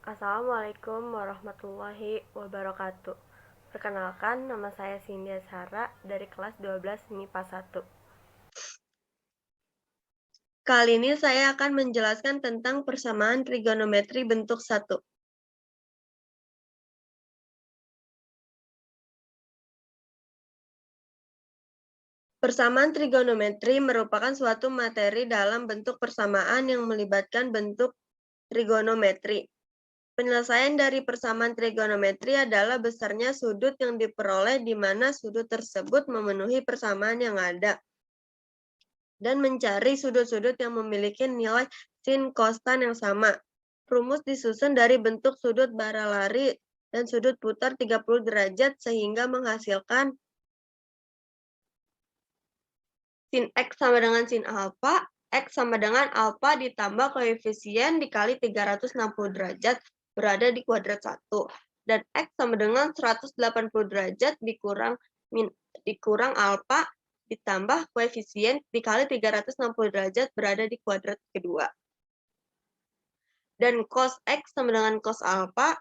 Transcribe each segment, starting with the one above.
Assalamualaikum warahmatullahi wabarakatuh. Perkenalkan, nama saya Cynthia Sara dari kelas 12 MIPA 1. Kali ini saya akan menjelaskan tentang persamaan trigonometri bentuk 1. Persamaan trigonometri merupakan suatu materi dalam bentuk persamaan yang melibatkan bentuk trigonometri. Penyelesaian dari persamaan trigonometri adalah besarnya sudut yang diperoleh di mana sudut tersebut memenuhi persamaan yang ada, dan mencari sudut-sudut yang memiliki nilai sin kostan yang sama. Rumus disusun dari bentuk sudut baralari dan sudut putar 30 derajat sehingga menghasilkan sin X sama dengan sin alfa, X sama dengan alfa ditambah koefisien dikali 360 derajat berada di kuadrat 1. Dan X sama dengan 180 derajat dikurang alfa ditambah koefisien dikali 360 derajat berada di kuadrat kedua. Dan cos X sama dengan cos alfa,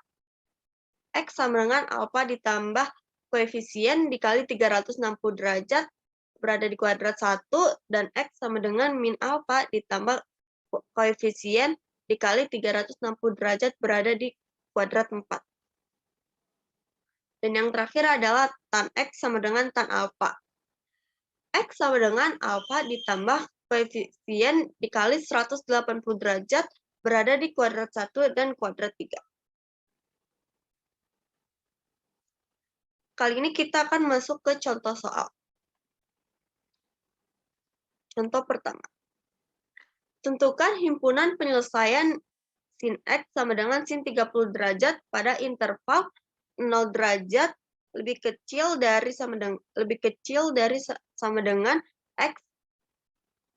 X sama dengan alfa ditambah koefisien dikali 360 derajat berada di kuadrat 1, dan X sama dengan min alfa ditambah koefisien dikali 360 derajat berada di kuadrat 4. Dan yang terakhir adalah tan X sama dengan tan alfa. X sama dengan alfa ditambah koefisien dikali 180 derajat berada di kuadrat 1 dan kuadrat 3. Kali ini kita akan masuk ke contoh soal. Contoh pertama. Tentukan himpunan penyelesaian sin X sama dengan sin 30 derajat pada interval 0 derajat lebih kecil dari sama dengan X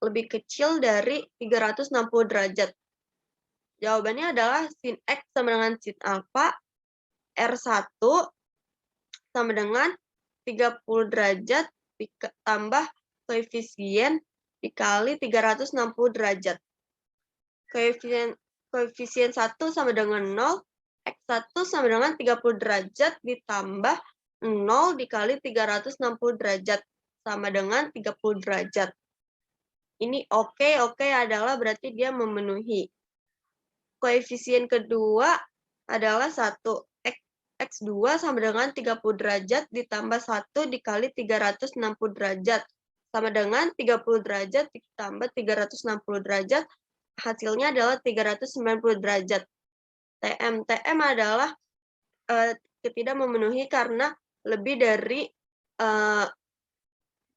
lebih kecil dari 360 derajat. Jawabannya adalah sin X sama dengan sin alfa R1 sama dengan 30 derajat ditambah koefisien dikali 360 derajat. Koefisien 1 sama dengan 0, X1 sama dengan 30 derajat ditambah 0 dikali 360 derajat sama dengan 30 derajat. Ini oke adalah berarti dia memenuhi. Koefisien kedua adalah 1. X2 sama dengan 30 derajat ditambah 1 dikali 360 derajat sama dengan 30 derajat ditambah 360 derajat, hasilnya adalah 390 derajat. TM adalah tidak memenuhi karena lebih dari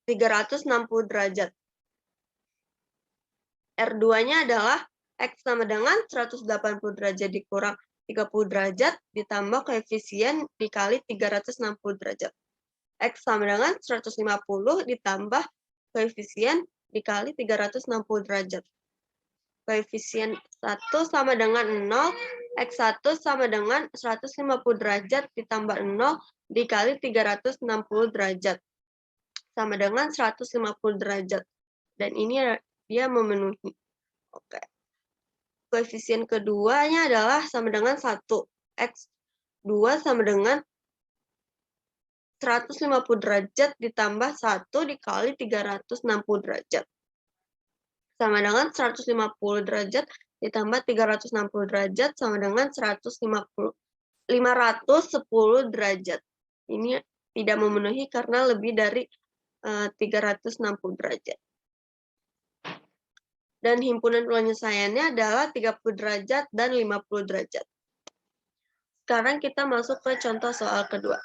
360 derajat. R2-nya adalah X sama dengan 180 derajat dikurang 30 derajat ditambah koefisien dikali 360 derajat. X sama dengan 150 ditambah koefisien dikali 360 derajat. Koefisien 1 sama dengan 0, X1 sama dengan 150 derajat ditambah 0 dikali 360 derajat. Sama dengan 150 derajat. Dan ini dia memenuhi. Oke. Koefisien keduanya adalah sama dengan 1. X2 sama dengan 150 derajat ditambah 1 dikali 360 derajat. Sama dengan 150 derajat ditambah 360 derajat sama dengan 510 derajat. Ini tidak memenuhi karena lebih dari 360 derajat. Dan himpunan penyelesaiannya adalah 30 derajat dan 50 derajat. Sekarang kita masuk ke contoh soal kedua.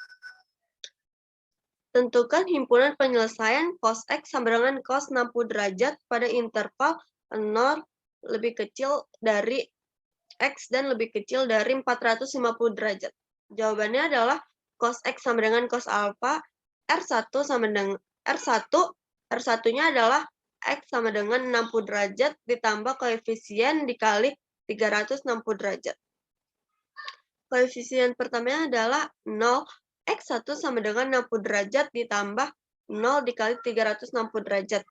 Tentukan himpunan penyelesaian cos X sama dengan cos 60 derajat pada interval 0 lebih kecil dari X dan lebih kecil dari 450 derajat. Jawabannya adalah cos X sama dengan cos alfa, R1 sama dengan R1-nya adalah X sama dengan 60 derajat ditambah koefisien dikali 360 derajat. Koefisien pertamanya adalah 0, X1 sama dengan 60 derajat ditambah 0 dikali 360 derajat.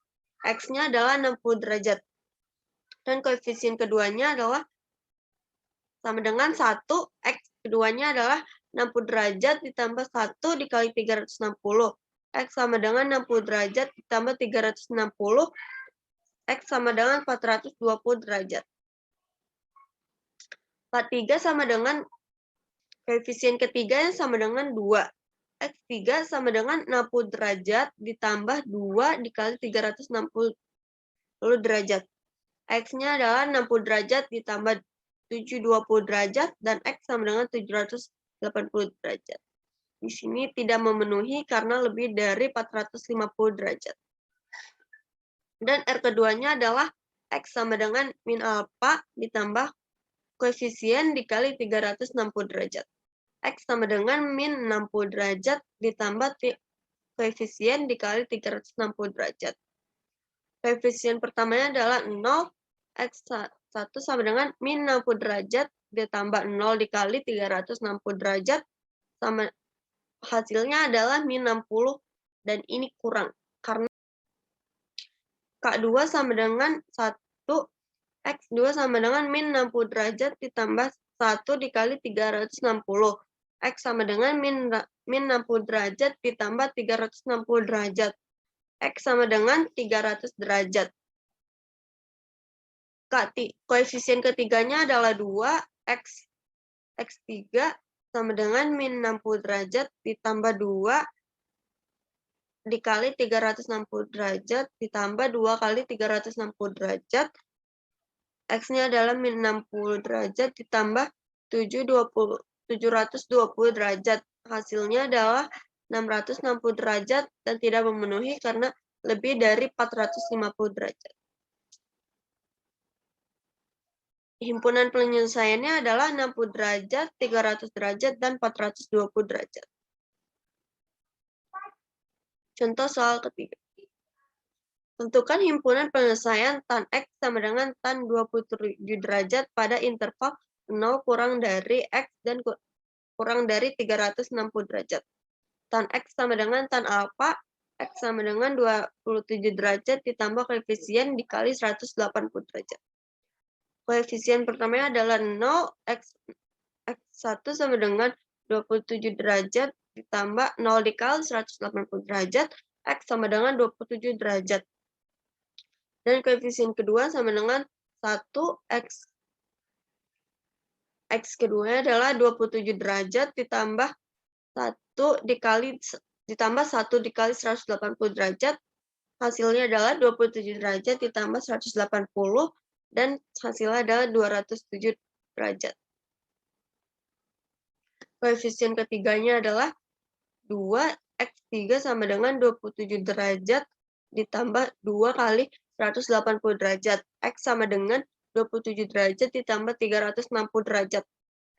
X-nya adalah 60 derajat. Dan koefisien keduanya adalah sama dengan 1, X keduanya adalah 60 derajat ditambah 1 dikali 360. X sama dengan 60 derajat ditambah 360. X sama dengan 420 derajat. 43 sama dengan koefisien ketiga yang sama dengan 2. X3 sama dengan 60 derajat ditambah 2 dikali 360 derajat. X-nya adalah 60 derajat ditambah 720 derajat, dan X sama dengan 780 derajat. Di sini tidak memenuhi karena lebih dari 450 derajat. Dan R keduanya adalah X sama dengan min alfa ditambah koefisien dikali 360 derajat. X sama dengan min 60 derajat ditambah koefisien dikali 360 derajat. Koefisien pertamanya adalah 0, X1 sama dengan min 60 derajat ditambah 0 dikali 360 derajat, sama hasilnya adalah min 60, dan ini kurang. Karena K2 sama dengan 1, X2 sama dengan min 60 derajat ditambah 1 dikali 360. X sama dengan min 60 derajat ditambah 360 derajat. X sama dengan 300 derajat. Koefisien ketiganya adalah 2, X3 sama dengan min 60 derajat ditambah 2 dikali 360 derajat ditambah 2 kali 360 derajat. X-nya adalah min 60 derajat ditambah 720 derajat. Hasilnya adalah 660 derajat dan tidak memenuhi karena lebih dari 450 derajat. Himpunan penyelesaiannya adalah 60 derajat, 300 derajat, dan 420 derajat. Contoh soal ketiga. Tentukan himpunan penyelesaian tan X sama dengan tan 27 derajat pada interval 0 kurang dari X dan kurang dari 360 derajat. Tan X sama dengan tan alfa, X sama dengan 27 derajat ditambah koefisien dikali 180 derajat. Koefisien pertamanya adalah 0, X1 sama dengan 27 derajat ditambah 0 dikali 180 derajat, X sama dengan 27 derajat. Dan koefisien kedua sama dengan 1, X kedua adalah 27 derajat ditambah 1 dikali 180 derajat. Hasilnya adalah 27 derajat ditambah 180, dan hasilnya adalah 207 derajat. Koefisien ketiganya adalah 2, X3 sama dengan 27 derajat ditambah 2 kali 180 derajat. X sama dengan 27 derajat ditambah 360 derajat.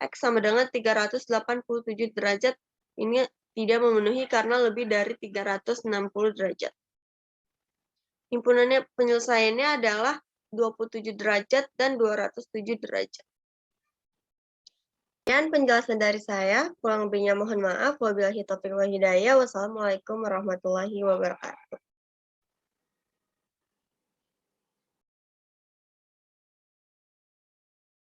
X sama dengan 387 derajat. Ini tidak memenuhi karena lebih dari 360 derajat. Himpunannya penyelesaiannya adalah 27 derajat dan 207 derajat. Sekian penjelasan dari saya. Kurang lebihnya mohon maaf. Wabillahi taufiq wal hidayah. Wassalamualaikum warahmatullahi wabarakatuh.